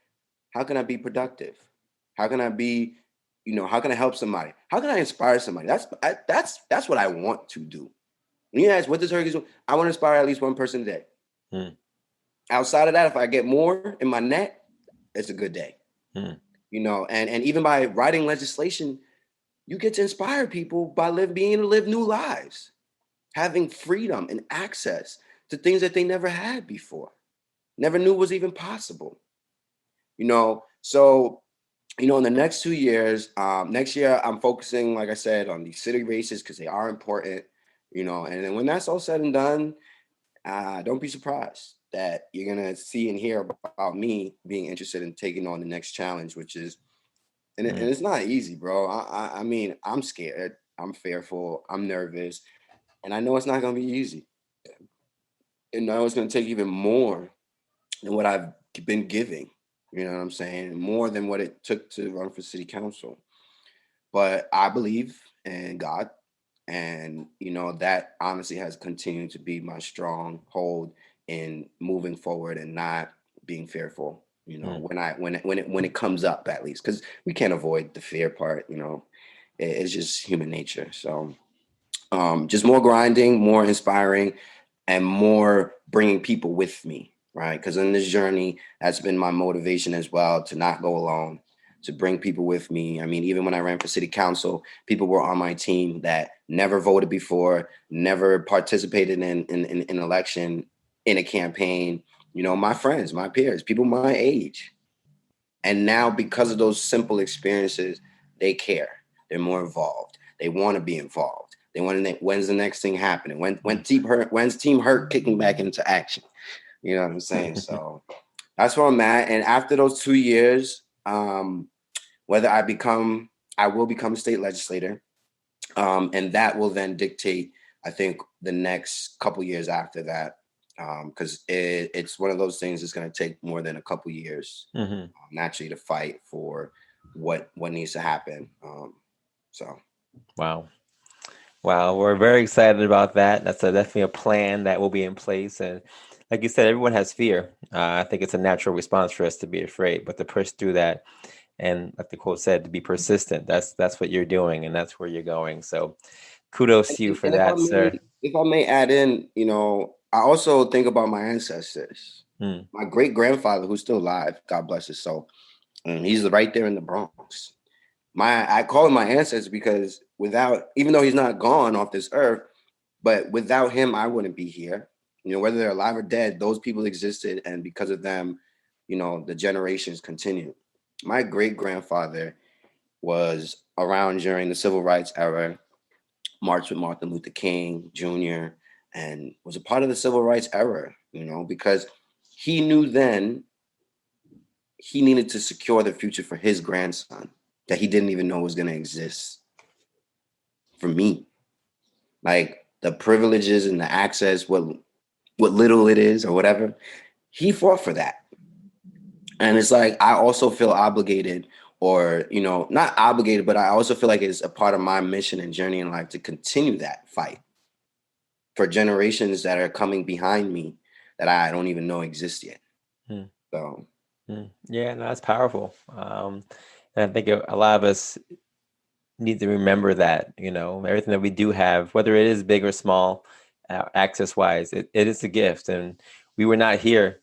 S2: how can I be productive? How can I be, how can I help somebody? How can I inspire somebody? That's what I want to do. When you ask, what does Hercules do? I want to inspire at least one person a day. Outside of that, if I get more in my net, it's a good day. And even by writing legislation, you get to inspire people by being able to live new lives, having freedom and access to things that they never had before, never knew was even possible. So, in the next 2 years, next year, I'm focusing, like I said, on these city races because they are important, and then when that's all said and done, don't be surprised that you're going to see and hear about me being interested in taking on the next challenge, which is, and it's not easy, bro. I mean, I'm scared, I'm fearful, I'm nervous, and I know it's not going to be easy. And I know it's going to take even more than what I've been giving. You know what I'm saying? More than what it took to run for city council. But I believe in God. And, that honestly has continued to be my stronghold in moving forward and not being fearful, when it comes up, at least, because we can't avoid the fear part, it's just human nature. So just more grinding, more inspiring, and more bringing people with me, right? Because in this journey, that's been my motivation as well, to not go alone, to bring people with me. I mean, even when I ran for city council, people were on my team that never voted before, never participated in an election, in a campaign, my friends, my peers, people my age. And now, because of those simple experiences, they care. They're more involved. They want to be involved. They want to know, when's the next thing happening? When's Team Hurt kicking back into action? You know what I'm saying? So that's where I'm at. And after those 2 years, whether I will become a state legislator, and that will then dictate, I think, the next couple years after that, because it's one of those things that's going to take more than a couple years, naturally, to fight for what needs to happen. So,
S1: wow. We're very excited about that. That's definitely a plan that will be in place. And like you said, everyone has fear. I think it's a natural response for us to be afraid, but to push through that, and like the quote said, to be persistent. That's what you're doing, and that's where you're going. So kudos to you for that, sir.
S2: If I may add in, I also think about my ancestors. My great grandfather, who's still alive, God bless his soul, and he's right there in the Bronx. I call him my ancestors because even though he's not gone off this earth, but without him, I wouldn't be here. Whether they're alive or dead, those people existed, and because of them, the generations continued. My great grandfather was around during the civil rights era, marched with Martin Luther King Jr., and was a part of the civil rights era, because he knew then he needed to secure the future for his grandson that he didn't even know was going to exist for me. Like the privileges and the access, what little it is or whatever, he fought for that. And it's like, I also feel obligated, or, not obligated, but I also feel like it's a part of my mission and journey in life to continue that fight for generations that are coming behind me that I don't even know exist yet.
S1: Hmm.
S2: So,
S1: Yeah, no, that's powerful. And I think a lot of us need to remember that, everything that we do have, whether it is big or small, access wise, it is a gift. And we were not here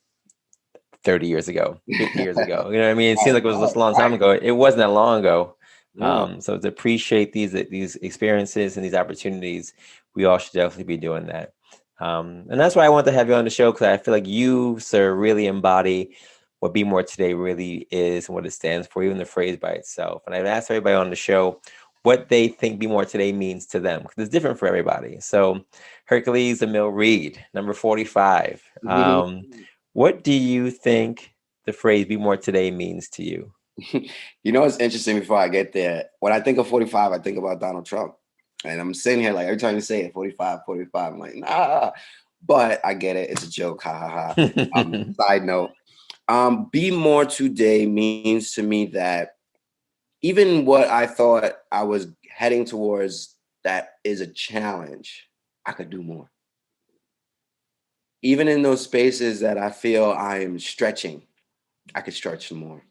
S1: 30 years ago, 50 years ago. You know what I mean? It seems
S2: right,
S1: like it was just a
S2: right,
S1: long time
S2: right.
S1: ago. It wasn't that long ago.
S2: Yeah.
S1: So to appreciate these experiences and these opportunities, we all should definitely be doing that. And that's why I want to have you on the show, because I feel like you, sir, really embody what Be More Today really is and what it stands for, even the phrase by itself. And I've asked everybody on the show what they think Be More Today means to them, because it's different for everybody. So Hercules Emile Reid, number 45. What do you think the phrase "be more today" means to you?
S2: It's interesting. Before I get there, when I think of 45, I think about Donald Trump. And I'm sitting here like, every time you say it, 45, 45, I'm like, nah. But I get it. It's a joke. Ha ha ha. Side note. Be more today means to me that even what I thought I was heading towards that is a challenge, I could do more. Even in those spaces that I feel I am stretching, I could stretch some more.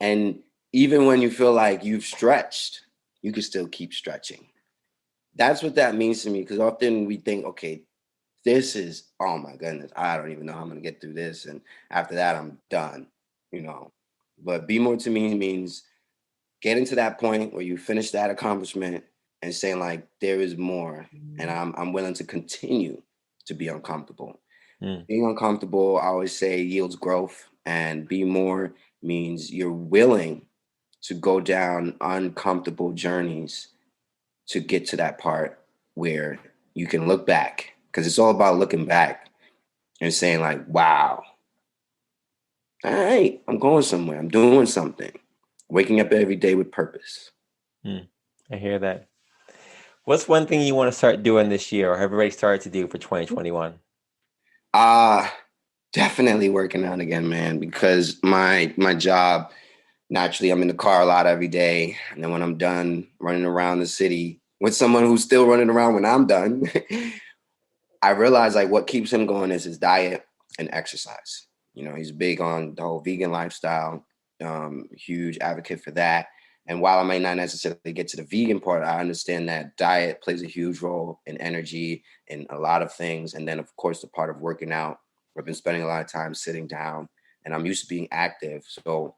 S2: And even when you feel like you've stretched, you can still keep stretching. That's what that means to me, because often we think, okay, this is, oh my goodness, I don't even know how I'm going to get through this. And after that, I'm done, you know. But be more to me means getting to that point where you finish that accomplishment and saying, like, there is more. And I'm willing to continue to be uncomfortable. Being uncomfortable, I always say, yields growth. And be more means you're willing to go down uncomfortable journeys to get to that part where you can look back, because it's all about looking back and saying, like, wow, all right, I'm going somewhere, I'm doing something, waking up every day with purpose.
S1: I hear that. What's one thing you want to start doing this year, or have already started to do for 2021?
S2: Definitely working out again, man, because my job, naturally, I'm in the car a lot every day. And then when I'm done running around the city with someone who's still running around when I'm done, I realize, like, what keeps him going is his diet and exercise. He's big on the whole vegan lifestyle, huge advocate for that. And while I may not necessarily get to the vegan part, I understand that diet plays a huge role in energy and a lot of things. And then, of course, the part of working out. I've been spending a lot of time sitting down, and I'm used to being active. So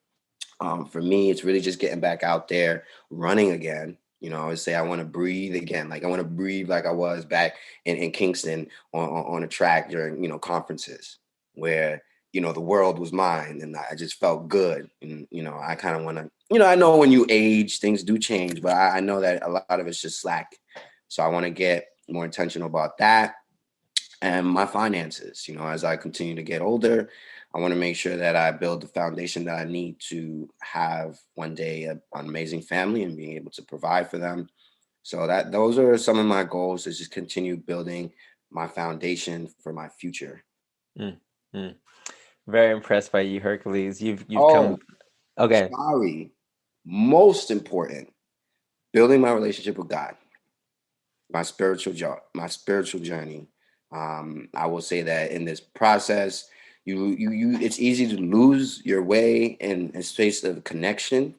S2: for me, it's really just getting back out there, running again. I always say I want to breathe again. Like, I want to breathe like I was back in Kingston on a track during, conferences where, the world was mine and I just felt good. And, I kind of want to, I know when you age, things do change, but I know that a lot of it's just slack. So I want to get more intentional about that. And my finances, as I continue to get older, I want to make sure that I build the foundation that I need to have one day an amazing family and being able to provide for them. So those are some of my goals, is just continue building my foundation for my future.
S1: Mm, mm. Very impressed by you, Hercules. You've
S2: Oh,
S1: come. Okay.
S2: sorry. Most important, building my relationship with God, my spiritual journey. I will say that in this process, it's easy to lose your way in a space of connection.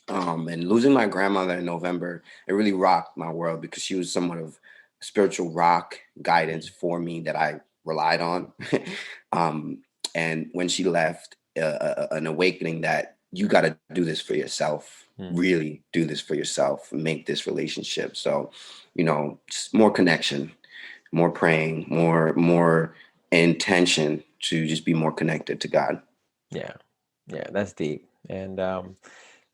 S2: And losing my grandmother in November, it really rocked my world, because she was somewhat of spiritual rock guidance for me that I relied on. um, and when she left, an awakening that you got to do this for yourself, really do this for yourself, make this relationship. So, just more connection, more praying, more intention to just be more connected to God.
S1: Yeah. Yeah, that's deep. And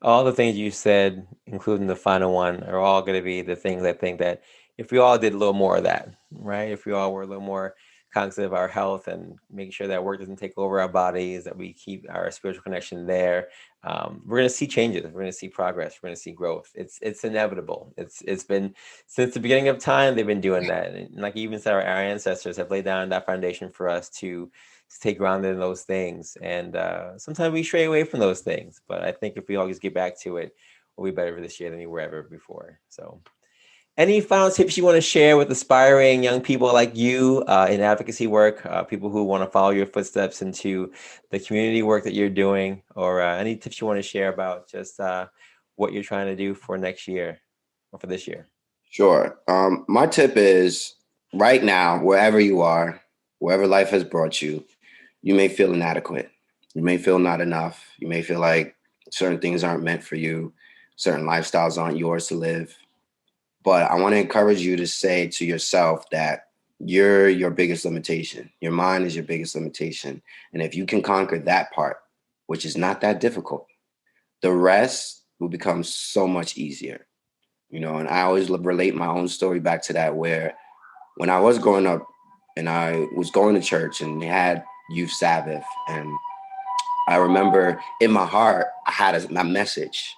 S1: all the things you said, including the final one, are all going to be the things I think that if we all did a little more of that, right? If we all were a little more cognizant of our health and making sure that work doesn't take over our bodies, that we keep our spiritual connection there, we're going to see changes. We're going to see progress. We're going to see growth. It's inevitable. It's been since the beginning of time. They've been doing that, and like you even said, our ancestors have laid down that foundation for us to stay grounded in those things. And sometimes we stray away from those things, but I think if we all just get back to it, we'll be better for this year than we were ever before. So any final tips you want to share with aspiring young people like you in advocacy work, people who want to follow your footsteps into the community work that you're doing, or any tips you want to share about just what you're trying to do for next year or for this year?
S2: Sure. My tip is right now, wherever you are, wherever life has brought you, you may feel inadequate. You may feel not enough. You may feel like certain things aren't meant for you. Certain lifestyles aren't yours to live. But I want to encourage you to say to yourself that you're your biggest limitation. Your mind is your biggest limitation. And if you can conquer that part, which is not that difficult, the rest will become so much easier. You know, and I always relate my own story back to that, where when I was growing up and I was going to church and they had youth Sabbath, and I remember in my heart, I had a message.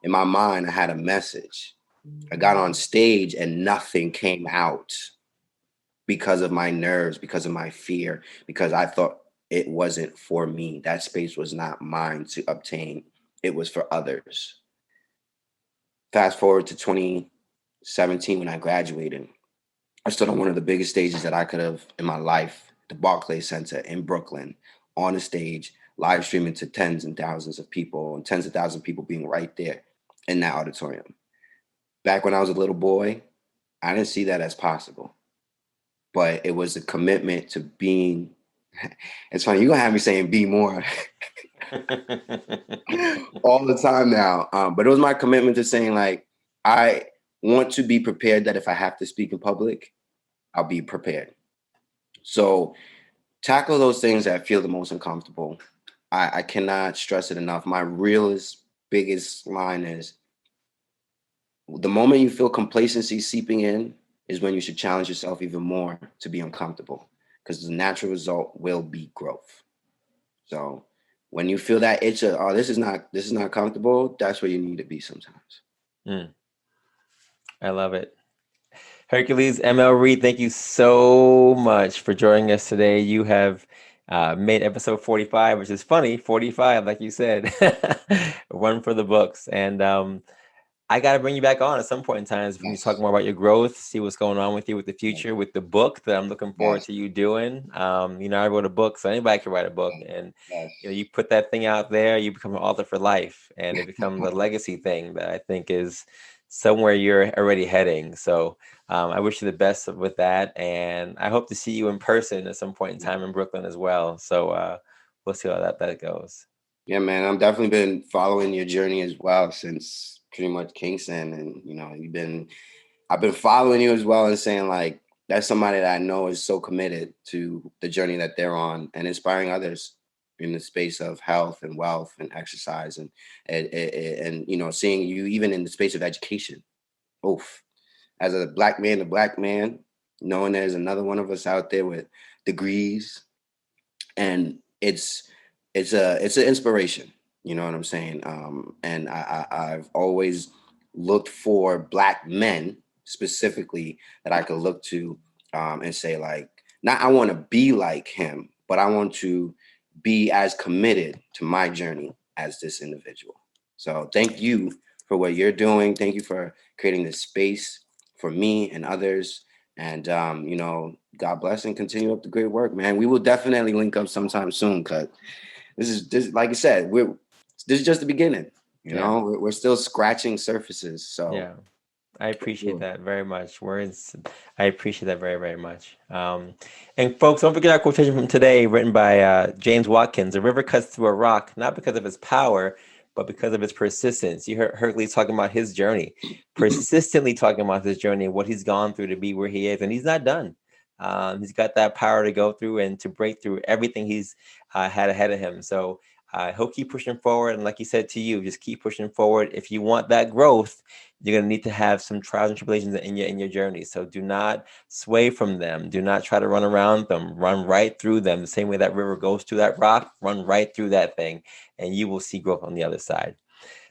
S2: In my mind, I had a message. I got on stage and nothing came out because of my nerves, because of my fear, because I thought it wasn't for me. That space was not mine to obtain. It was for others. Fast forward to 2017 when I graduated. I stood on one of the biggest stages that I could have in my life, the Barclays Center in Brooklyn, on a stage, live streaming to tens and thousands of people, and tens of thousands of people being right there in that auditorium. Back when I was a little boy, I didn't see that as possible. But it was a commitment to being, it's funny, you're going to have me saying be more all the time now. But it was my commitment to saying, like, I want to be prepared that if I have to speak in public, I'll be prepared. So tackle those things that feel the most uncomfortable. I cannot stress it enough. My realest, biggest line is, the moment you feel complacency seeping in is when you should challenge yourself even more to be uncomfortable, because the natural result will be growth. So when you feel that itch of, oh, this is not comfortable, that's where you need to be sometimes.
S1: I love it. Hercules Emile Reid, thank you so much for joining us today. You have made episode 45, which is funny, 45, like you said, one for the books. And I got to bring you back on at some point in time when you talk more about your growth, see what's going on with you with the future, with the book that I'm looking forward to you doing. I wrote a book, so anybody can write a book. And you put that thing out there, you become an author for life, and it becomes a legacy thing that I think is somewhere you're already heading. So I wish you the best with that. And I hope to see you in person at some point in time in Brooklyn as well. So we'll see how that goes.
S2: Yeah, man, I've definitely been following your journey as well since pretty much Kingston. And, I've been following you as well and saying, like, that's somebody that I know is so committed to the journey that they're on and inspiring others in the space of health and wealth and exercise and seeing you even in the space of education. Oof. As a black man, knowing there's another one of us out there with degrees, and it's an inspiration. You know what I'm saying? And I've always looked for Black men specifically that I could look to and say, like, not I want to be like him, but I want to be as committed to my journey as this individual. So thank you for what you're doing. Thank you for creating this space for me and others. And, God bless and continue up the great work, man. We will definitely link up sometime soon, because this is like I said, this is just the beginning. You know, we're still scratching surfaces. So
S1: yeah, I appreciate that very much. I appreciate that very, very much. And folks, don't forget our quotation from today, written by James Watkins. A river cuts through a rock, not because of its power, but because of its persistence. You heard Hercules talking about his journey, persistently talking about his journey, what he's gone through to be where he is, and he's not done. He's got that power to go through and to break through everything he's had ahead of him. So he'll keep pushing forward. And like he said to you, just keep pushing forward. If you want that growth, you're going to need to have some trials and tribulations in your journey. So do not sway from them. Do not try to run around them. Run right through them. The same way that river goes through that rock, run right through that thing, and you will see growth on the other side.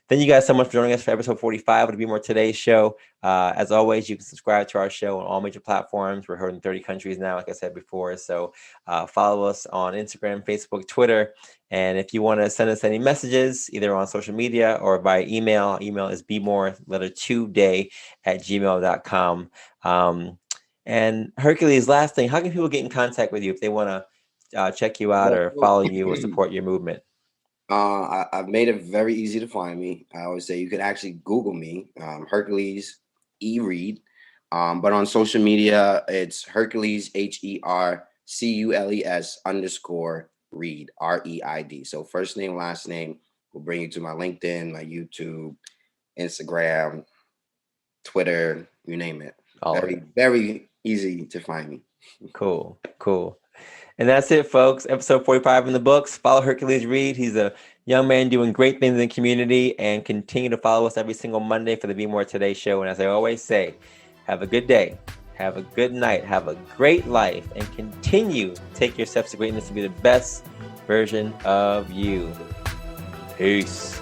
S1: Thank you guys so much for joining us for episode 45 of the Be More Today show. As always, you can subscribe to our show on all major platforms. We're heard in 30 countries now, like I said before. So follow us on Instagram, Facebook, Twitter. And if you want to send us any messages, either on social media or by email, email is bemore2day@gmail.com. And Hercules, last thing, how can people get in contact with you if they want to check you out or follow you or support your movement?
S2: I've made it very easy to find me. I always say you can actually Google me, Hercules E. Reid. But on social media, it's Hercules HERCULES_Reid, REID. So first name, last name will bring you to my LinkedIn, my YouTube, Instagram, Twitter, you name it. Very easy to find me.
S1: Cool. And that's it, folks. Episode 45 in the books. Follow Hercules Reid. He's a young man doing great things in the community, and continue to follow us every single Monday for the Be More Today show. And as I always say, have a good day, have a good night, have a great life, and continue to take your steps to greatness to be the best version of you. Peace.